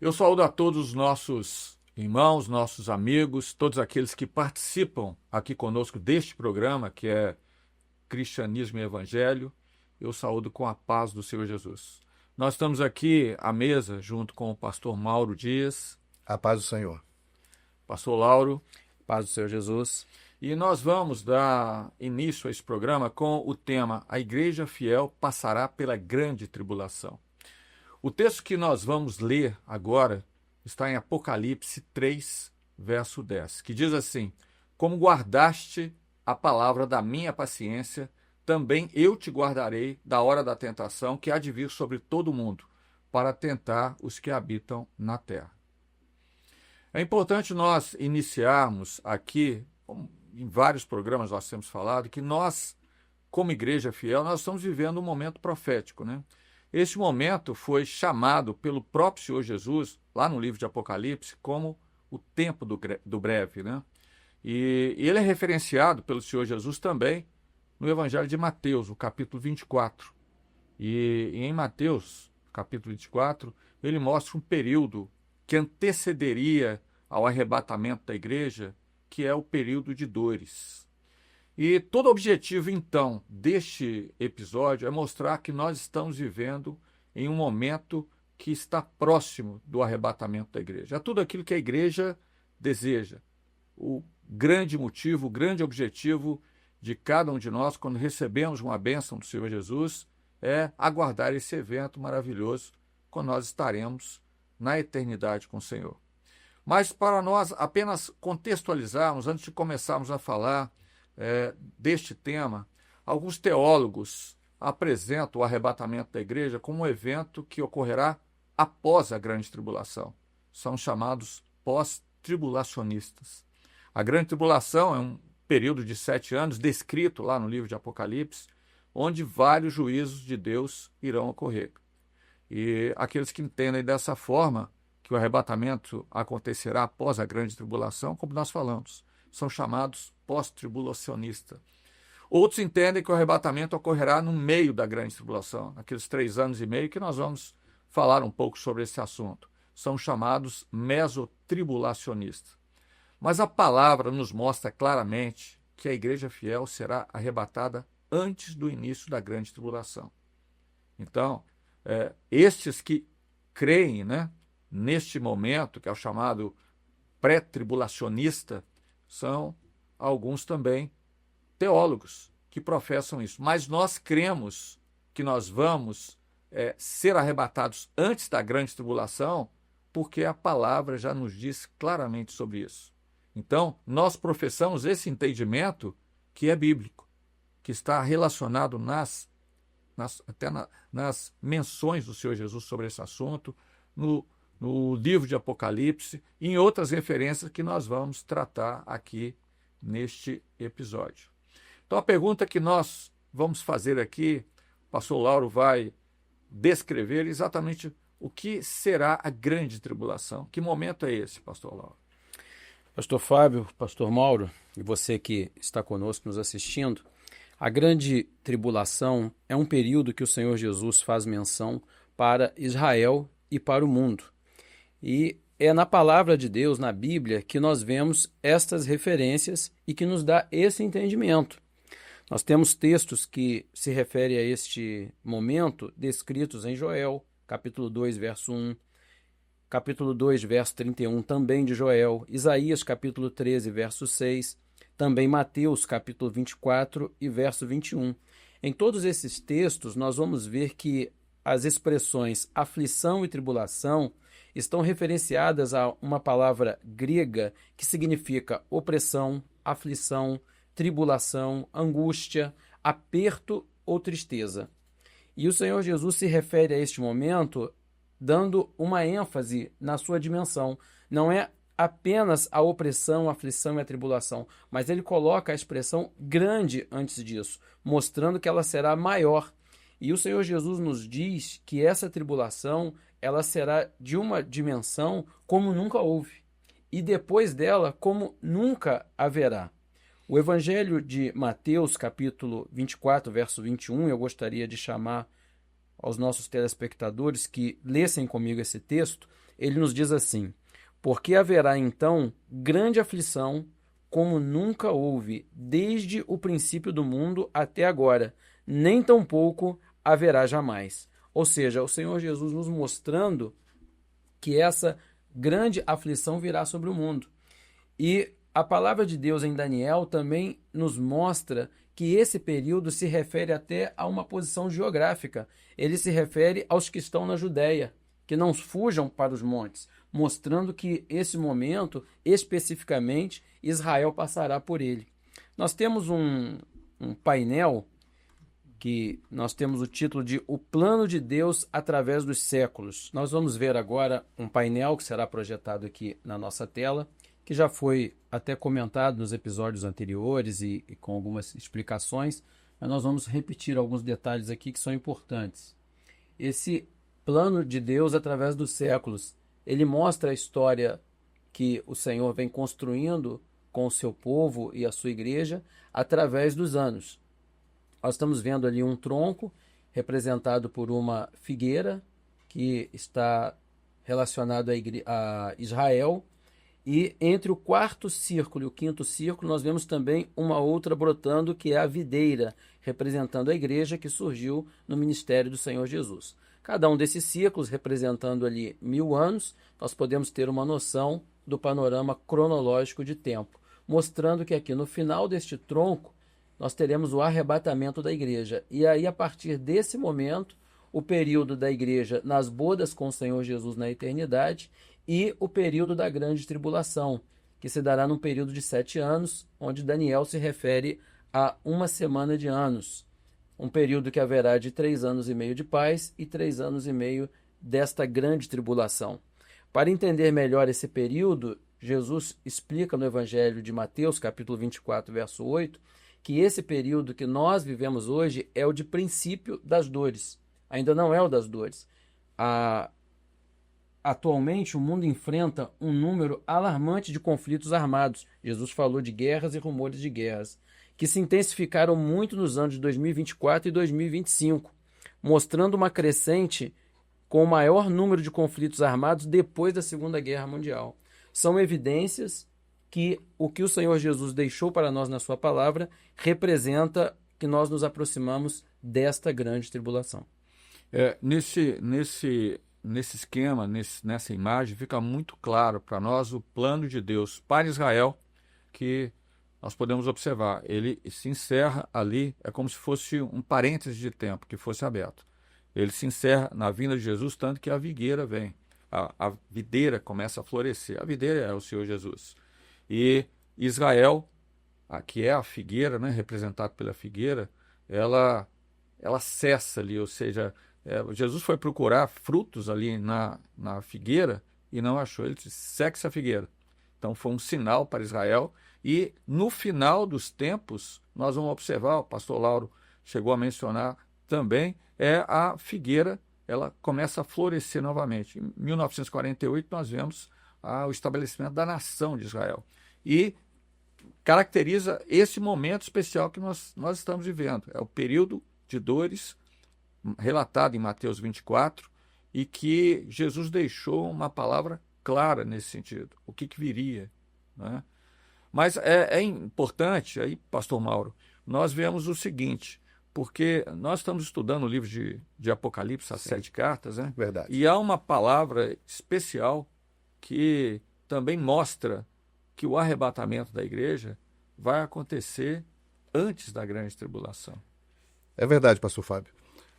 Eu saúdo a todos os nossos irmãos, nossos amigos, todos aqueles que participam aqui conosco deste programa, que é Cristianismo e Evangelho. Eu saúdo com a paz do Senhor Jesus. Nós estamos aqui à mesa junto com o pastor Mauro Dias. A paz do Senhor. Pastor Lauro. Paz do Senhor Jesus. E nós vamos dar início a esse programa com o tema A Igreja Fiel Passará pela Grande Tribulação. O texto que nós vamos ler agora está em Apocalipse 3, verso 10, que diz assim: Como guardaste a palavra da minha paciência, também eu te guardarei da hora da tentação que há de vir sobre todo o mundo, para tentar os que habitam na terra. É importante nós iniciarmos aqui, em vários programas nós temos falado, que nós, como igreja fiel, nós estamos vivendo um momento profético, né? Este momento foi chamado pelo próprio Senhor Jesus, lá no livro de Apocalipse, como o tempo do breve, né? E ele é referenciado pelo Senhor Jesus também no Evangelho de Mateus, o capítulo 24. E em Mateus, capítulo 24, ele mostra um período que antecederia ao arrebatamento da igreja, que é o período de dores. E todo o objetivo, então, deste episódio é mostrar que nós estamos vivendo em um momento que está próximo do arrebatamento da igreja. É tudo aquilo que a igreja deseja. O grande motivo, o grande objetivo de cada um de nós, quando recebemos uma bênção do Senhor Jesus, é aguardar esse evento maravilhoso, quando nós estaremos na eternidade com o Senhor. Mas para nós apenas contextualizarmos, antes de começarmos a falar deste tema, alguns teólogos apresentam o arrebatamento da igreja como um evento que ocorrerá após a grande tribulação. São chamados pós-tribulacionistas. A grande tribulação é um período de 7 anos, descrito lá no livro de Apocalipse, onde vários juízos de Deus irão ocorrer. E aqueles que entendem dessa forma, que o arrebatamento acontecerá após a grande tribulação, como nós falamos, são chamados pós-tribulacionistas. Outros entendem que o arrebatamento ocorrerá no meio da grande tribulação, naqueles 3 anos e meio que nós vamos falar um pouco sobre esse assunto. São chamados mesotribulacionistas. Mas a palavra nos mostra claramente que a igreja fiel será arrebatada antes do início da grande tribulação. Então, estes que creem, né, neste momento, que é o chamado pré-tribulacionista, são alguns também teólogos que professam isso. Mas nós cremos que nós vamos ser arrebatados antes da grande tribulação, porque a palavra já nos diz claramente sobre isso. Então, nós professamos esse entendimento que é bíblico, que está relacionado até nas menções do Senhor Jesus sobre esse assunto, no livro de Apocalipse e em outras referências que nós vamos tratar aqui neste episódio. Então, a pergunta que nós vamos fazer aqui, o pastor Lauro vai descrever exatamente o que será a grande tribulação. Que momento é esse, pastor Lauro? Pastor Fábio, pastor Mauro, e você que está conosco nos assistindo, a grande tribulação é um período que o Senhor Jesus faz menção para Israel e para o mundo. E é na palavra de Deus, na Bíblia, que nós vemos estas referências e que nos dá esse entendimento. Nós temos textos que se referem a este momento descritos em Joel, capítulo 2, verso 1, capítulo 2, verso 31, também de Joel, Isaías, capítulo 13, verso 6, também Mateus, capítulo 24 e verso 21. Em todos esses textos, nós vamos ver que as expressões aflição e tribulação estão referenciadas a uma palavra grega que significa opressão, aflição, tribulação, angústia, aperto ou tristeza. E o Senhor Jesus se refere a este momento dando uma ênfase na sua dimensão. Não é apenas a opressão, a aflição e a tribulação, mas ele coloca a expressão grande antes disso, mostrando que ela será maior. E o Senhor Jesus nos diz que essa tribulação ela será de uma dimensão como nunca houve, e depois dela como nunca haverá. O Evangelho de Mateus, capítulo 24, verso 21, eu gostaria de chamar aos nossos telespectadores que lessem comigo esse texto. Ele nos diz assim: porque haverá então grande aflição, como nunca houve desde o princípio do mundo até agora, nem tampouco haverá jamais. Ou seja, o Senhor Jesus nos mostrando que essa grande aflição virá sobre o mundo. E a palavra de Deus em Daniel também nos mostra que esse período se refere até a uma posição geográfica. Ele se refere aos que estão na Judéia, que não fujam para os montes, mostrando que esse momento, especificamente, Israel passará por ele. Nós temos um painel que nós temos o título de O Plano de Deus através dos séculos. Nós vamos ver agora um painel que será projetado aqui na nossa tela, que já foi até comentado nos episódios anteriores e com algumas explicações, mas nós vamos repetir alguns detalhes aqui que são importantes. Esse plano de Deus através dos séculos, ele mostra a história que o Senhor vem construindo com o seu povo e a sua igreja através dos anos. Nós estamos vendo ali um tronco representado por uma figueira que está relacionado a Israel. E entre o quarto círculo e o quinto círculo, nós vemos também uma outra brotando, que é a videira, representando a igreja que surgiu no ministério do Senhor Jesus. Cada um desses círculos representando ali 1000 anos, nós podemos ter uma noção do panorama cronológico de tempo, mostrando que aqui no final deste tronco, nós teremos o arrebatamento da igreja. E aí, a partir desse momento, o período da igreja nas bodas com o Senhor Jesus na eternidade e o período da grande tribulação, que se dará num período de 7 anos, onde Daniel se refere a uma semana de anos. Um período que haverá de 3 anos e meio de paz e 3 anos e meio desta grande tribulação. Para entender melhor esse período, Jesus explica no Evangelho de Mateus, capítulo 24, verso 8, que esse período que nós vivemos hoje é o de princípio das dores. Ainda não é o das dores. Atualmente, o mundo enfrenta um número alarmante de conflitos armados. Jesus falou de guerras e rumores de guerras, que se intensificaram muito nos anos de 2024 e 2025, mostrando uma crescente com o maior número de conflitos armados depois da Segunda Guerra Mundial. São evidências que o que o Senhor Jesus deixou para nós na sua palavra representa que nós nos aproximamos desta grande tribulação. Nesse esquema, nessa imagem, fica muito claro para nós o plano de Deus para Israel, que nós podemos observar. Ele se encerra ali, é como se fosse um parêntese de tempo que fosse aberto. Ele se encerra na vinda de Jesus, tanto que a figueira vem. A videira começa a florescer. A videira é o Senhor Jesus. E Israel, que é a figueira, né, representado pela figueira, ela cessa ali, ou seja, Jesus foi procurar frutos ali na figueira e não achou. Ele disse: seque-se a figueira. Então foi um sinal para Israel. E no final dos tempos, nós vamos observar, o pastor Lauro chegou a mencionar também, a figueira, ela começa a florescer novamente. Em 1948, nós vemos o estabelecimento da nação de Israel. E caracteriza esse momento especial que nós estamos vivendo. É o período de dores relatado em Mateus 24 e que Jesus deixou uma palavra clara nesse sentido. O que viria, né? Mas é importante, aí, pastor Mauro, nós vemos o seguinte, porque nós estamos estudando o livro de Apocalipse, as 7 cartas, né? Verdade. E há uma palavra especial que também mostra que o arrebatamento da igreja vai acontecer antes da grande tribulação. É verdade, pastor Fábio.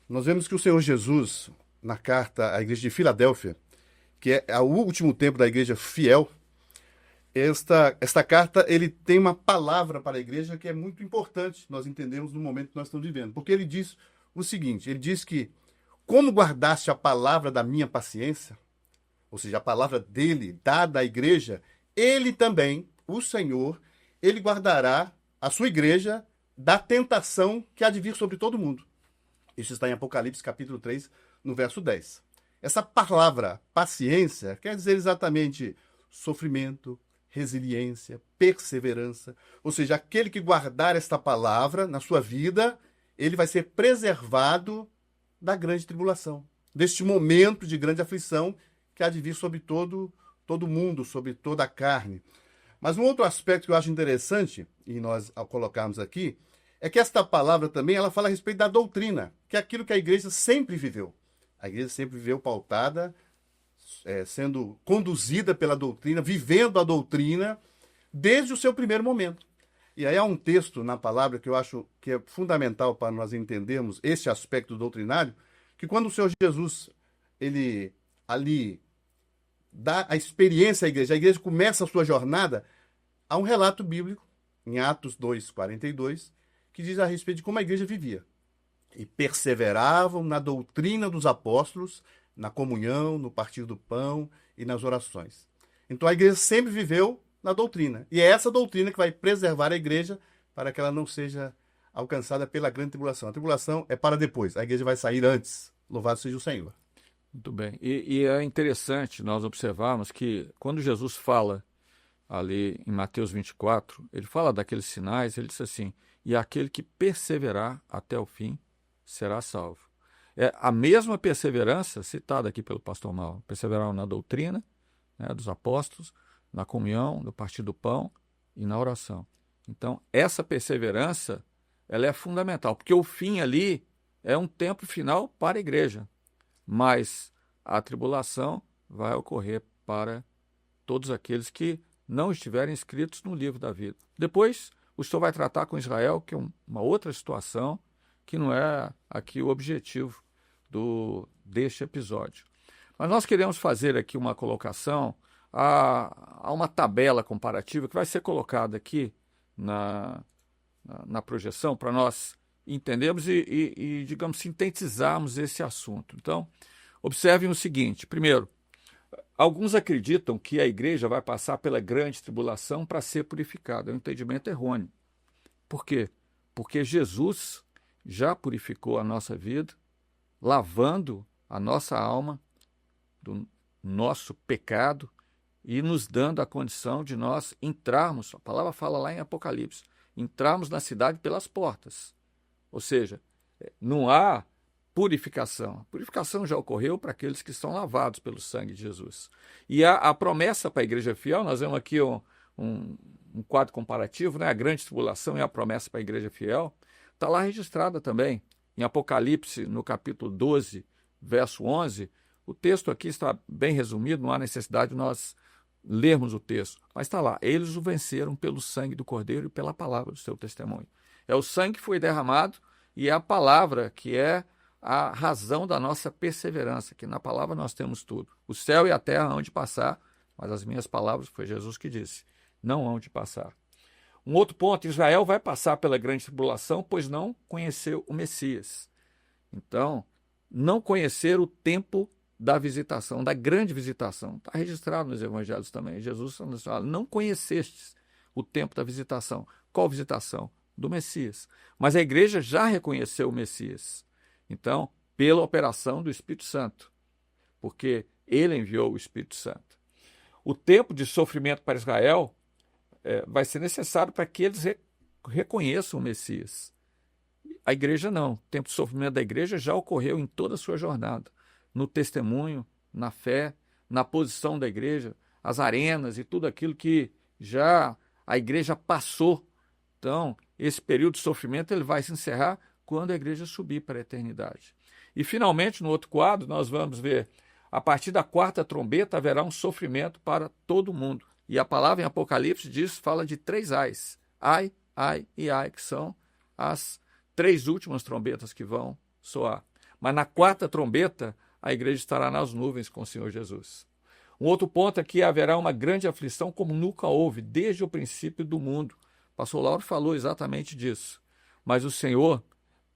Nós vemos que o Senhor Jesus, na carta à igreja de Filadélfia, que é o último tempo da igreja fiel, esta carta, ele tem uma palavra para a igreja que é muito importante nós entendemos no momento que nós estamos vivendo. Porque ele diz o seguinte, ele diz que, como guardaste a palavra da minha paciência, ou seja, a palavra dele, dada à igreja, ele também, o Senhor, ele guardará a sua igreja da tentação que há de vir sobre todo mundo. Isso está em Apocalipse, capítulo 3, no verso 10. Essa palavra, paciência, quer dizer exatamente sofrimento, resiliência, perseverança. Ou seja, aquele que guardar esta palavra na sua vida, ele vai ser preservado da grande tribulação, deste momento de grande aflição que há de vir sobre todo mundo, sobre toda a carne. Mas um outro aspecto que eu acho interessante, e nós ao colocarmos aqui, é que esta palavra também ela fala a respeito da doutrina, que é aquilo que a igreja sempre viveu. A igreja sempre viveu pautada, sendo conduzida pela doutrina, vivendo a doutrina desde o seu primeiro momento. E aí há um texto na palavra que eu acho que é fundamental para nós entendermos esse aspecto doutrinário, que quando o Senhor Jesus, ele ali dá a experiência à igreja, a igreja começa a sua jornada, há um relato bíblico, em Atos 2:42, que diz a respeito de como a igreja vivia. E perseveravam na doutrina dos apóstolos, na comunhão, no partir do pão e nas orações. Então a igreja sempre viveu na doutrina. E é essa doutrina que vai preservar a igreja para que ela não seja alcançada pela grande tribulação. A tribulação é para depois, a igreja vai sair antes. Louvado seja o Senhor. Muito bem. E é interessante nós observarmos que quando Jesus fala ali em Mateus 24, ele fala daqueles sinais, ele diz assim, e aquele que perseverar até o fim será salvo. É a mesma perseverança citada aqui pelo pastor Mauro, perseverar na doutrina, né, dos apóstolos, na comunhão, no partir do pão e na oração. Então, essa perseverança, ela é fundamental, porque o fim ali é um tempo final para a igreja, mas a tribulação vai ocorrer para todos aqueles que não estiverem inscritos no livro da vida. Depois, o Senhor vai tratar com Israel, que é uma outra situação, que não é aqui o objetivo deste episódio. Mas nós queremos fazer aqui uma colocação a uma tabela comparativa que vai ser colocada aqui na projeção para nós entendermos e, digamos, sintetizarmos esse assunto. Então, observem o seguinte. Primeiro, alguns acreditam que a igreja vai passar pela grande tribulação para ser purificada. É um entendimento errôneo. Por quê? Porque Jesus já purificou a nossa vida, lavando a nossa alma do nosso pecado e nos dando a condição de nós entrarmos, a palavra fala lá em Apocalipse, entrarmos na cidade pelas portas. Ou seja, não há purificação. A purificação já ocorreu para aqueles que são lavados pelo sangue de Jesus. E a promessa para a igreja fiel, nós vemos aqui um quadro comparativo, né? A grande tribulação e a promessa para a igreja fiel, está lá registrada também. Em Apocalipse, no capítulo 12, verso 11, o texto aqui está bem resumido, não há necessidade de nós lermos o texto, mas está lá. Eles o venceram pelo sangue do Cordeiro e pela palavra do seu testemunho. É o sangue que foi derramado e é a palavra que é a razão da nossa perseverança, que na palavra nós temos tudo. O céu e a terra hão de passar, mas as minhas palavras, foi Jesus que disse, não hão de passar. Um outro ponto, Israel vai passar pela grande tribulação, pois não conheceu o Messias. Então, não conhecer o tempo da visitação, da grande visitação. Está registrado nos evangelhos também. Jesus fala, não conhecestes o tempo da visitação. Qual visitação? Do Messias. Mas a igreja já reconheceu o Messias. Então, pela operação do Espírito Santo, porque ele enviou o Espírito Santo. O tempo de sofrimento para Israel vai ser necessário para que eles reconheçam o Messias. A igreja não. O tempo de sofrimento da igreja já ocorreu em toda a sua jornada. No testemunho, na fé, na posição da igreja, as arenas e tudo aquilo que já a igreja passou. Então, esse período de sofrimento ele vai se encerrar quando a igreja subir para a eternidade. E, finalmente, no outro quadro, nós vamos ver, a partir da quarta trombeta haverá um sofrimento para todo mundo. E a palavra em Apocalipse fala de 3 ais. Ai, ai e ai, que são as 3 últimas trombetas que vão soar. Mas na quarta trombeta, a igreja estará nas nuvens com o Senhor Jesus. Um outro ponto é que haverá uma grande aflição como nunca houve, desde o princípio do mundo. O pastor Lauro falou exatamente disso. Mas o Senhor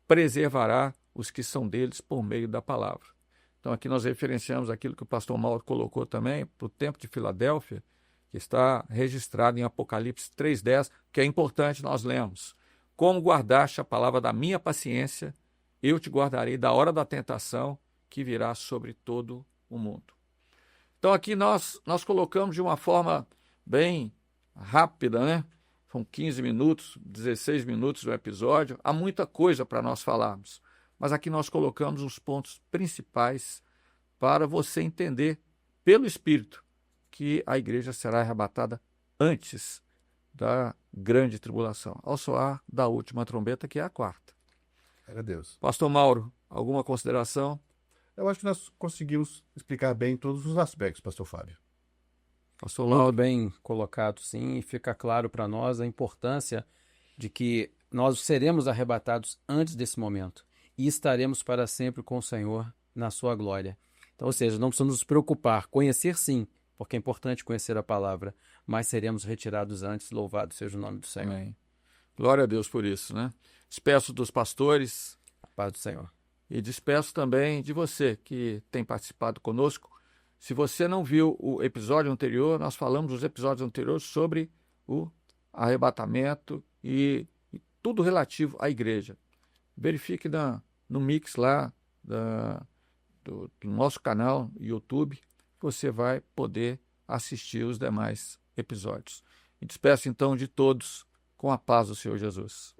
preservará os que são deles por meio da palavra. Então aqui nós referenciamos aquilo que o pastor Mauro colocou também para o tempo de Filadélfia, que está registrado em Apocalipse 3:10, que é importante nós lermos. Como guardaste a palavra da minha paciência, eu te guardarei da hora da tentação que virá sobre todo o mundo. Então aqui nós colocamos de uma forma bem rápida, né? São 15 minutos, 16 minutos do episódio. Há muita coisa para nós falarmos. Mas aqui nós colocamos os pontos principais para você entender, pelo Espírito, que a igreja será arrebatada antes da grande tribulação, ao soar da última trombeta, que é a quarta. Glória a Deus. Pastor Mauro, alguma consideração? Eu acho que nós conseguimos explicar bem todos os aspectos, pastor Fábio. Pastor Muito Lauro? bem colocado, sim, e fica claro para nós a importância de que nós seremos arrebatados antes desse momento e estaremos para sempre com o Senhor na sua glória. Então, ou seja, não precisamos nos preocupar, conhecer sim, porque é importante conhecer a palavra, mas seremos retirados antes, louvado seja o nome do Senhor. Amém. Glória a Deus por isso, né? Despeço dos pastores A paz do Senhor. e despeço também de você que tem participado conosco. Se você não viu o episódio anterior, nós falamos nos episódios anteriores sobre o arrebatamento e tudo relativo à igreja. Verifique no mix lá do nosso canal YouTube, você vai poder assistir os demais episódios. E despeço então de todos com a paz do Senhor Jesus.